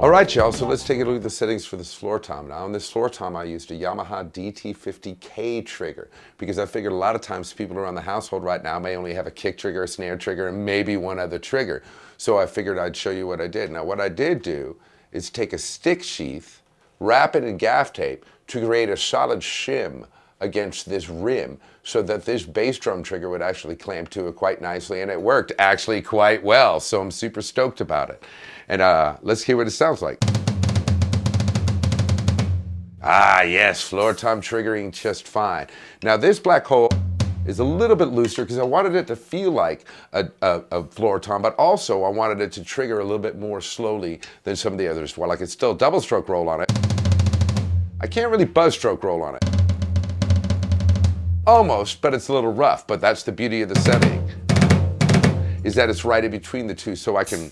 All right, y'all, so let's take a look at the settings for this floor tom. Now, on this floor tom, I used a Yamaha DT50K trigger because I figured a lot of times people around the household right now may only have a kick trigger, a snare trigger, and maybe one other trigger. So I figured I'd show you what I did. Now, what I did do is take a stick sheath, wrap it in gaff tape to create a solid shim against this rim so that this bass drum trigger would actually clamp to it quite nicely, and it worked actually quite well, so I'm super stoked about it. And let's hear what it sounds like. Ah yes, floor tom triggering just fine. Now this black hole is a little bit looser because I wanted it to feel like a floor tom, but also I wanted it to trigger a little bit more slowly than some of the others. While I could still double stroke roll on it, I can't really buzz stroke roll on it. Almost, but it's a little rough, but that's the beauty of the setting, is that it's right in between the two, so I can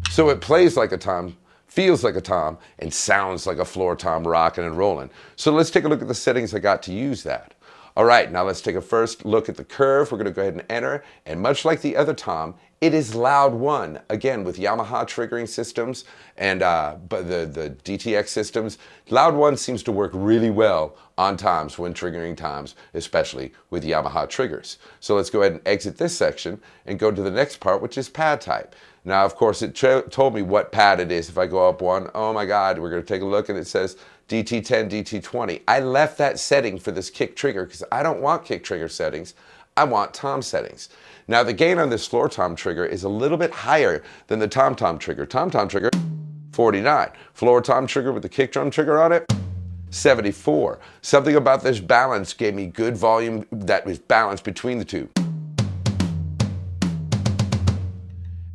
so it plays like a tom, feels like a tom, and sounds like a floor tom rocking and rolling. So let's take a look at the settings I got to use that. All right, now let's take a first look at the curve. We're gonna go ahead and enter, and much like the other tom, it is loud one. Again, with Yamaha triggering systems and but the DTX systems, loud one seems to work really well on toms when triggering toms, especially with Yamaha triggers. So let's go ahead and exit this section and go to the next part, which is pad type. Now, of course, it told me what pad it is. If I go up one, oh my God, we're gonna take a look and it says DT10, DT20. I left that setting for this kick trigger because I don't want kick trigger settings. I want tom settings. Now, the gain on this floor tom trigger is a little bit higher than the tom-tom trigger. Tom-tom trigger, 49. Floor tom trigger with the kick drum trigger on it, 74. Something about this balance gave me good volume that was balanced between the two.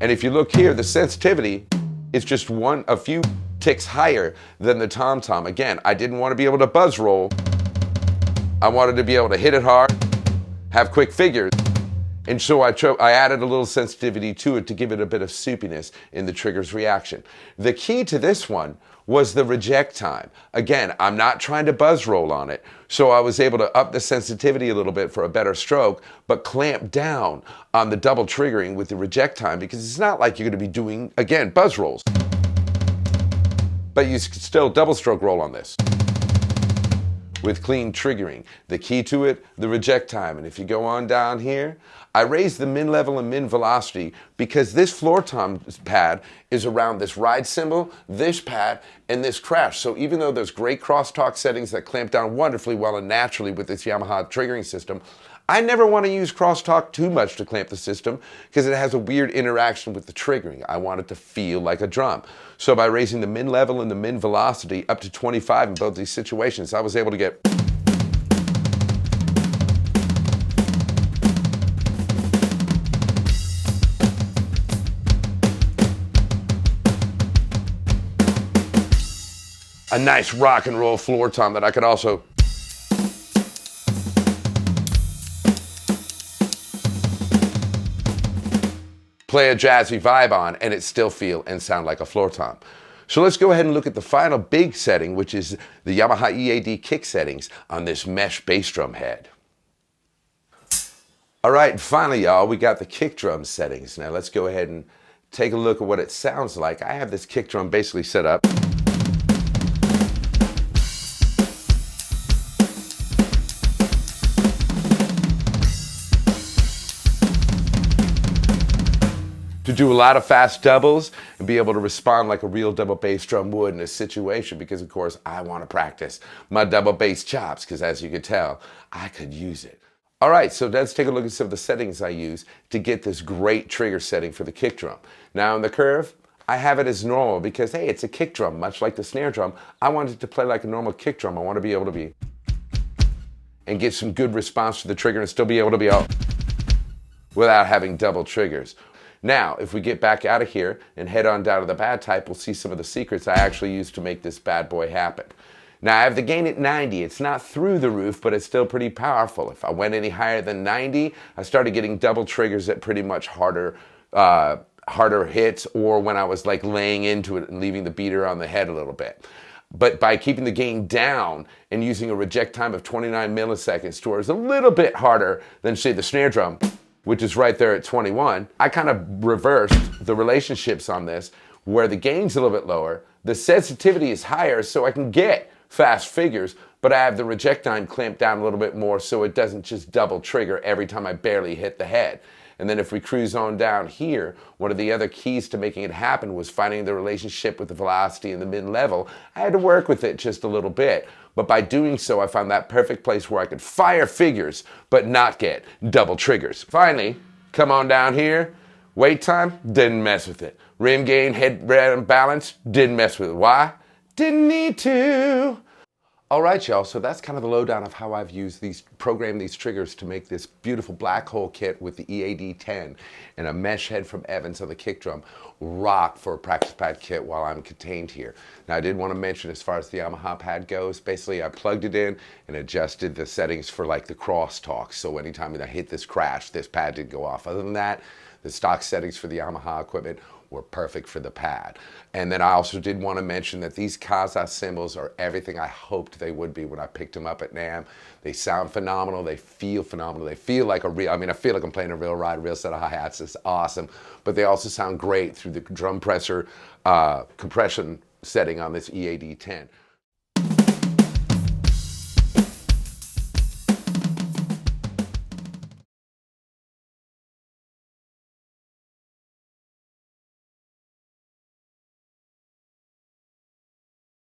And if you look here, the sensitivity is just a few ticks higher than the tom-tom. Again, I didn't want to be able to buzz roll. I wanted to be able to hit it hard, have quick figures. And so I added a little sensitivity to it to give it a bit of soupiness in the trigger's reaction. The key to this one was the reject time. Again, I'm not trying to buzz roll on it, so I was able to up the sensitivity a little bit for a better stroke, but clamp down on the double triggering with the reject time, because it's not like you're going to be doing, again, buzz rolls. But you can still double stroke roll on this with clean triggering. The key to it, the reject time. And if you go on down here, I raised the min level and min velocity because this floor tom pad is around this ride cymbal, this pad, and this crash. So even though there's great crosstalk settings that clamp down wonderfully well and naturally with this Yamaha triggering system, I never want to use crosstalk too much to clamp the system because it has a weird interaction with the triggering. I want it to feel like a drum. So by raising the min level and the min velocity up to 25 in both these situations, I was able to get a nice rock and roll floor tom that I could also play a jazzy vibe on and it still feel and sound like a floor tom. So let's go ahead and look at the final big setting, which is the Yamaha EAD kick settings on this mesh bass drum head. All right, finally, y'all, we got the kick drum settings. Now let's go ahead and take a look at what it sounds like. I have this kick drum basically set up to do a lot of fast doubles and be able to respond like a real double bass drum would in a situation, because of course I want to practice my double bass chops, because as you can tell, I could use it. All right, so let's take a look at some of the settings I use to get this great trigger setting for the kick drum. Now in the curve, I have it as normal because, hey, it's a kick drum, much like the snare drum. I want it to play like a normal kick drum. I want to be able to be and get some good response to the trigger and still be able to be out without having double triggers. Now, if we get back out of here and head on down to the pad type, we'll see some of the secrets I actually used to make this bad boy happen. Now, I have the gain at 90. It's not through the roof, but it's still pretty powerful. If I went any higher than 90, I started getting double triggers at pretty much harder harder hits, or when I was like laying into it and leaving the beater on the head a little bit. But by keeping the gain down and using a reject time of 29 milliseconds to where it's a little bit harder than, say, the snare drum, which is right there at 21, I kind of reversed the relationships on this, where the gain's a little bit lower, the sensitivity is higher, so I can get fast figures, but I have the reject time clamped down a little bit more so it doesn't just double trigger every time I barely hit the head. And then if we cruise on down here, one of the other keys to making it happen was finding the relationship with the velocity in the mid-level. I had to work with it just a little bit. But by doing so, I found that perfect place where I could fire figures, but not get double triggers. Finally, come on down here. Wait time, didn't mess with it. Rim gain, head balance, didn't mess with it. Why? Didn't need to. All right, y'all, so that's kind of the lowdown of how I've programmed these triggers to make this beautiful black hole kit with the EAD10 and a mesh head from Evans on the kick drum rock for a practice pad kit while I'm contained here. Now, I did want to mention, as far as the Yamaha pad goes, basically I plugged it in and adjusted the settings for like the crosstalk. So anytime I hit this crash, this pad did go off. Other than that, the stock settings for the Yamaha equipment were perfect for the pad. And then I also did want to mention that these KASZA cymbals are everything I hoped they would be when I picked them up at NAMM. They sound phenomenal, they feel phenomenal, they feel like a real, I feel like I'm playing a real ride, a real set of hi-hats, it's awesome. But they also sound great through the drum presser compression setting on this EAD10.